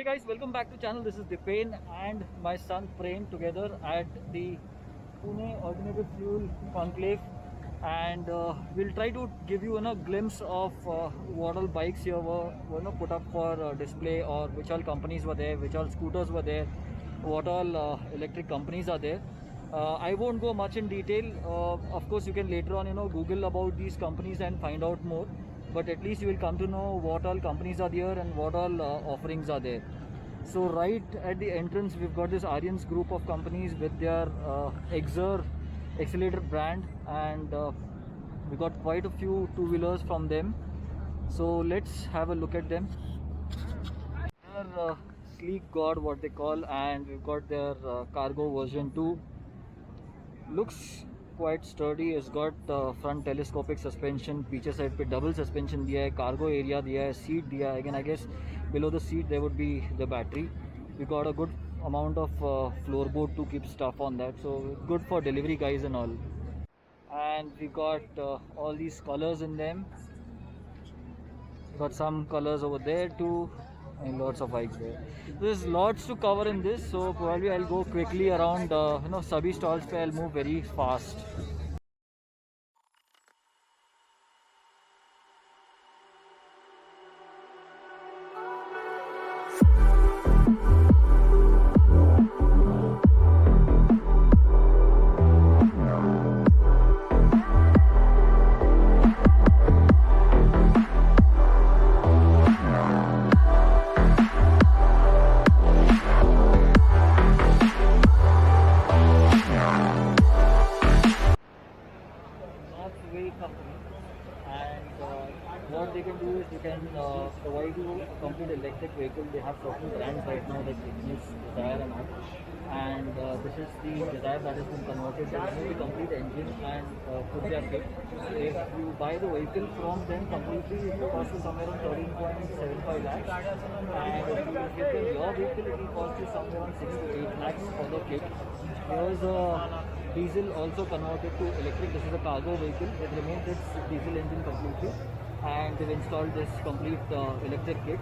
Hey guys, welcome back to channel. This is Dipen and my son Prem together at the Pune Alternate Fuel Conclave, and we'll try to give you a glimpse of what all bikes here were put up for display, or which all companies were there, which all scooters were there, what all electric companies are there. I won't go much in detail. Of course, you can later on Google about these companies and find out more. But at least you will come to know what all companies are there and what all offerings are there. So right at the entrance, we've got this Aryans group of companies with their Exer accelerator brand, and we got quite a few two-wheelers from them. So let's have a look at them. Their sleek god, what they call, and we've got their cargo version 2. Looks quite sturdy. It's got front telescopic suspension, पीछे side पे double suspension दिया है, cargo area दिया है, seat दिया है. Again, I guess below the seat there would be the battery. We got a good amount of floorboard to keep stuff on that, so good for delivery guys and all. And we got all these colors in them. Got some colors over there too, and lots of bikes there. There's lots to cover in this, so probably I'll go quickly around sabhi stalls pe. I'll move very fast. What they can do is they can provide you a complete electric vehicle. They have certain brands right now like Ignis, Desire and all. And this is the Desire that has been converted. They remove the complete engine and put their kit. If you buy the vehicle from them completely, it will cost you somewhere around 13.75 lakhs. And if you give them your vehicle, it will cost you somewhere around 6 to 8 lakhs for the kit. Here's a diesel also converted to electric. This is a cargo vehicle. It removes its diesel engine completely, and they've installed this complete electric kit.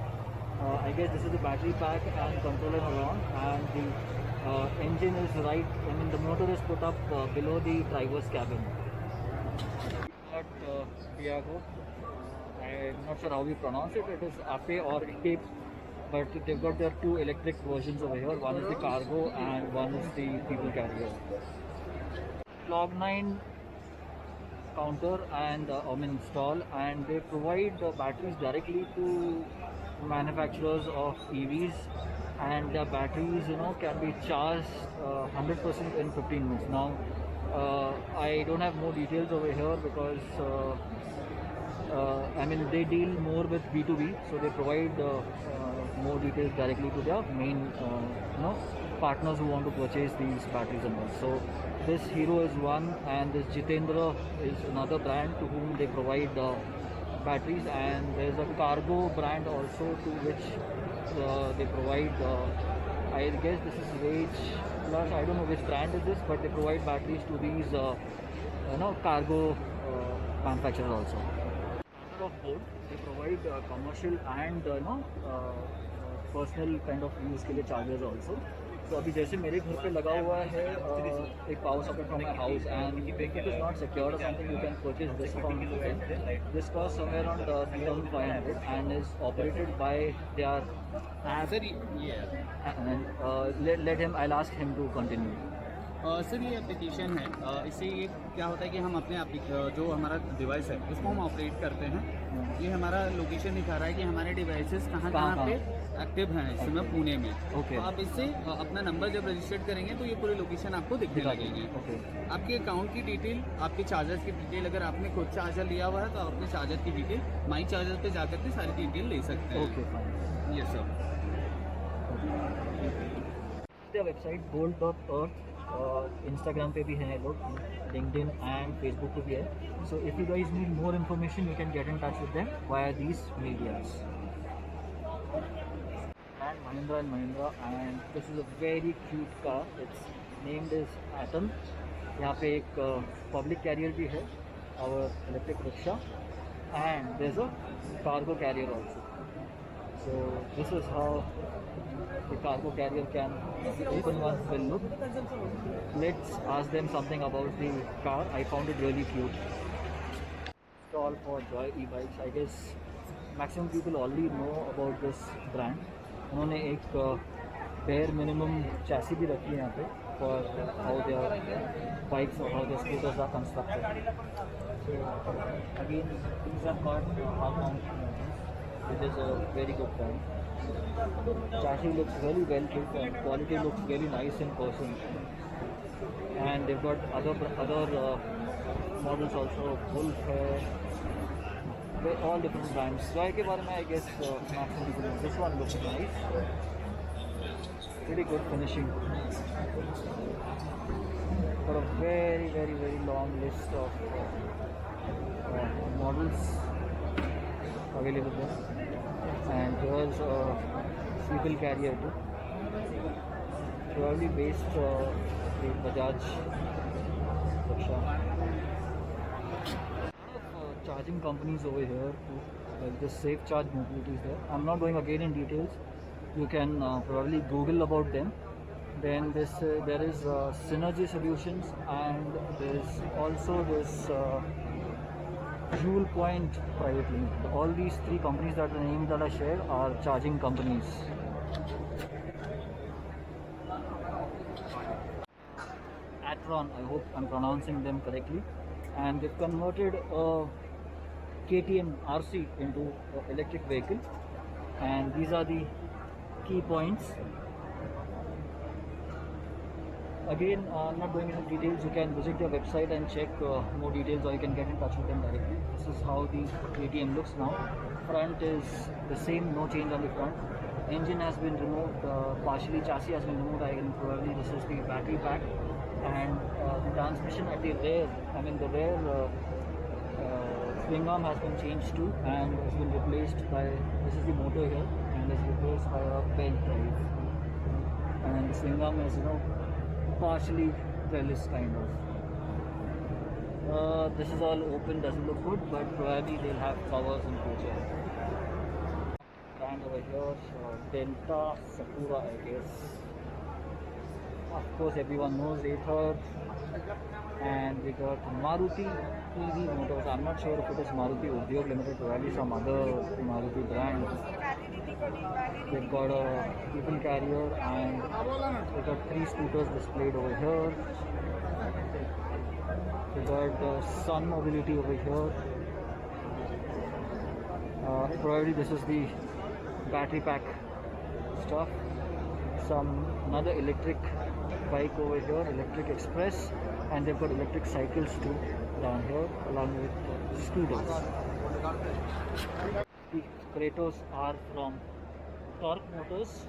I guess this is the battery pack and controller around, and the engine is right, I mean the motor is put up below the driver's cabin. Got Tiago. I'm not sure how we pronounce it. It is Ape or Ape, but they've got their two electric versions over here. One is the cargo and one is the people carrier. Log9 counter and install, and they provide batteries directly to manufacturers of EVs, and the batteries can be charged 100% in 15 minutes. Now I don't have more details over here because I mean they deal more with B2B, so they provide more details directly to their main partners who want to purchase these batteries and all. So this Hero is one, and this Jitendra is another brand to whom they provide batteries, and there's a cargo brand also to which they provide I guess this is Rage Plus, I don't know which brand is this, but they provide batteries to these cargo manufacturers also. Of board, they provide commercial and personal kind of use के लिए chargers also. तो अभी जैसे मेरे घर पे लगा हुआ है एक power socket from my house, and it is not secured और something, you can purchase this from this cost somewhere around 3500 and is operated by their let him, I will ask him to continue. Sir ये application है, इससे ये क्या होता है कि हम अपने जो हमारा डिवाइस है उसको हम ऑपरेट करते हैं. ये हमारा लोकेशन दिखा रहा है कि हमारे डिवाइसेस कहाँ पे एक्टिव हैं इस समय पुणे में. ओके. तो आप इससे अपना नंबर जब रजिस्टर्ड करेंगे तो ये पूरी लोकेशन आपको दिखने लगेगी. ओके. आपके अकाउंट की डिटेल, आपके चार्जर की डिटेल, अगर आपने खुद चार्जर लिया हुआ है तो आप अपने चार्जर की डिटेल माई चार्जर पे जाकर के सारी डिटेल ले सकते हैं. Okay. Yes sir. Website gold.earth, Instagram पे भी है लोग, लिंक्डइन एंड फेसबुक पे भी है. So if you guys need more information you can get in touch with them via these medias. And Mahindra, and this is a very cute car. It's named is Atron. यहाँ पे एक public carrier भी है, और electric rickshaw, and there is a cargo carrier also. So this is how the cargo carrier can open one will look. Let's ask them something about the car. I found it really cute. Stall for Joy e-bikes. I guess maximum people already know about this brand. उन्होंने एक bare minimum chassis भी रखी है यहाँ पे for how their bikes or how their scooters are constructed. So again, these are called Atron, which is a very good brand. Chassis looks very well built and quality looks very nice in person. And they've got other models also. Wolf है. They're all different brands. Joy के बारे में I guess maximum people know. This one looks nice. Pretty good finishing. Got a very long list of models available there. And here's a vehicle carrier too. Purely based the Bajaj rickshaw. Charging companies over here too. Like this Safe Charge Mobility is there. I'm not going again in details. You can probably Google about them. Then this there is Synergy Solutions, and there's also this Fuel Point Private Limited. All these three companies that the names that I shared are charging companies. Atron, I hope I'm pronouncing them correctly, and they've converted a KTM RC into an electric vehicle, and these are the key points. Again, I'm not going into details. You can visit their website and check more details, or you can get in touch with them directly. This is how the KTM looks now. Front is the same, no change on the front. Engine has been removed, partially chassis has been removed. I can probably this is the battery pack, and the transmission at the rear. I mean the rear swing arm has been changed too, and has been replaced by this is the motor here, and is replaced by a belt drive. And the swing arm is partially trellis kind of. This is all open, doesn't look good, but probably they'll have covers in future. Brand over here, Delta Sakura, I guess. Of course, everyone knows Ather. And we got Maruti EV Motors. I'm not sure if it is Maruti Udyog Limited, probably some other Maruti brand. We've got a people carrier, and we've got 3 scooters displayed over here. We've got Sun Mobility over here. Probably this is the battery pack stuff. Another electric bike over here, Electric Express, and they've got electric cycles too down here along with scooters. The Kratos are from Torque Motors.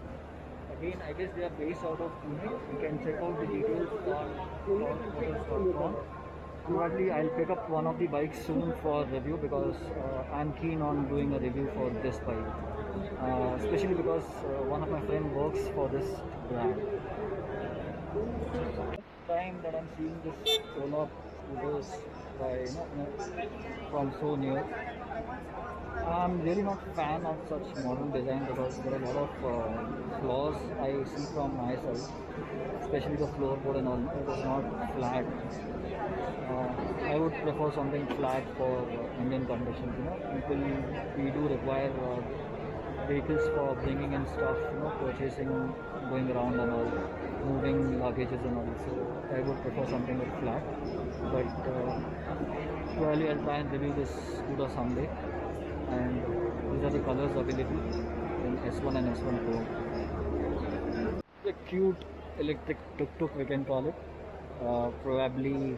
Again, I guess they are based out of Pune. You can check out the details on torquemotors.com. Probably I'll pick up one of the bikes soon for review, because I'm keen on doing a review for this bike, especially because one of my friends works for this brand. Time that I'm seeing this solar scooters by from so near. I'm really not a fan of such modern design, because there are a lot of flaws I see from my side, especially the floorboard and all. It is not flat. I would prefer something flat for Indian conditions. We do require vehicles for bringing in stuff, purchasing, going around and all, moving luggages and all. So I would prefer something like flat. But probably I'll try and review this scooter someday. And these are the colors available in S1 and S1 Pro. A cute electric tuk-tuk, we can call it. Probably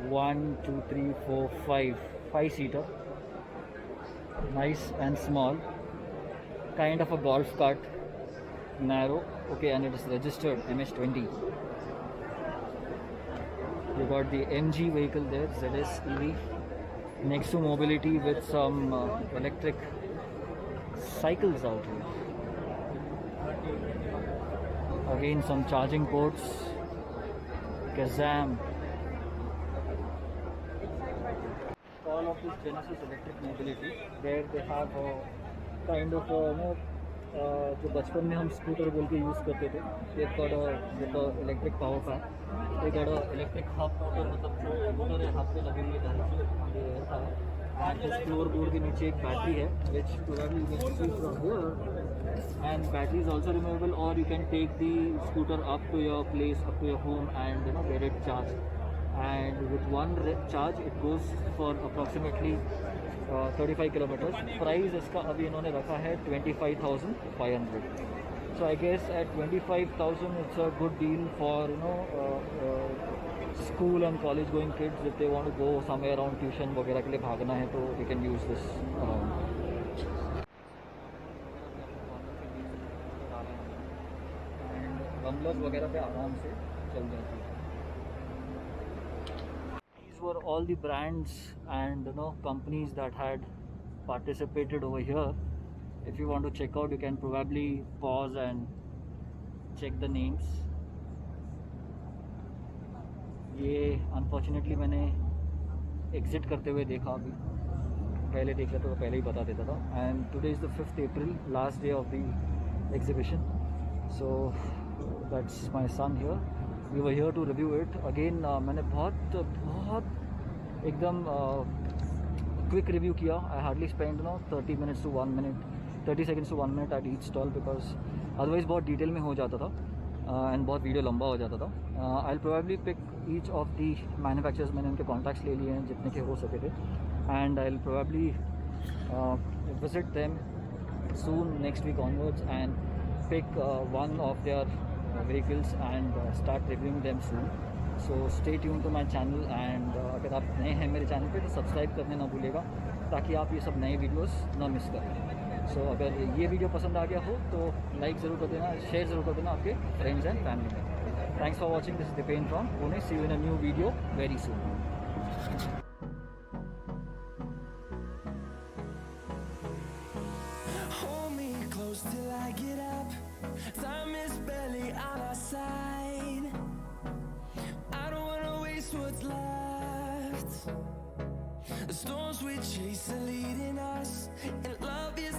1, 2, 3, 4, 5-seater. Nice and small. Kind of a golf cart. Narrow. Okay, and it is registered MS20. You got the MG vehicle there, ZS EV. Nexo Mobility with some electric cycles out here. Again, some charging ports. Kazaam. All of this Genesis Electric Mobility, where they have a kind of जो बचपन में हम scooter बोल के use करते थे, they've got a electric power pack, they got a electric hub motor, मतलब जो मोटर है हब पे लगी हुई है डायरेक्टली रहता है, एंड इस फ्लोर बोर्ड के नीचे एक बैटरी है which probably you can see from here, and battery is also removable, or you can take the scooter up to your place, up to your home, and get it charged. And with one charge it goes for approximately 35 kilometers. Price इसका अभी इन्होंने रखा है 25,500. So I guess at 25,000 it's a good deal for school and college going kids. If they want to go somewhere around tuition वगैरह के लिए भागना है तो they can use this around. And rumblers वगैरह पे आराम से चल जाती है. These were all the brands and companies that had participated over here. If you want to check out, you can probably pause and check the names. ये unfortunately मैंने exit करते हुए देखा, अभी पहले देखा तो पहले ही बता देता था. And today is the 5th April, last day of the exhibition. So that's my son here. We were here to review it. Again मैंने बहुत एकदम quick review किया. I hardly spent 30 minutes to 1 minute, 30 seconds to 1 minute at each stall, because otherwise बहुत detail में हो जाता था and बहुत वीडियो लंबा हो जाता था. I'll probably pick each of the manufacturers. मैंने उनके contacts ले लिए हैं जितने के हो सके थे, and I'll probably visit them soon next week onwards and pick one of their vehicles and start reviewing them soon. So stay tuned to my channel, and अगर आप नए हैं मेरे चैनल पे तो सब्सक्राइब करने ना भूलिएगा, ताकि आप ये सब नए वीडियोस ना मिस करें. सो अगर ये वीडियो पसंद आ गया हो तो लाइक ज़रूर कर देना, शेयर ज़रूर कर देना आपके फ्रेंड्स एंड फैमिली में. Thanks for watching. This is Deepen from Pune. See you in a new video very soon. Till I get up, time is barely on our side. I don't wanna waste what's left. The storms we chase are leading us, and love is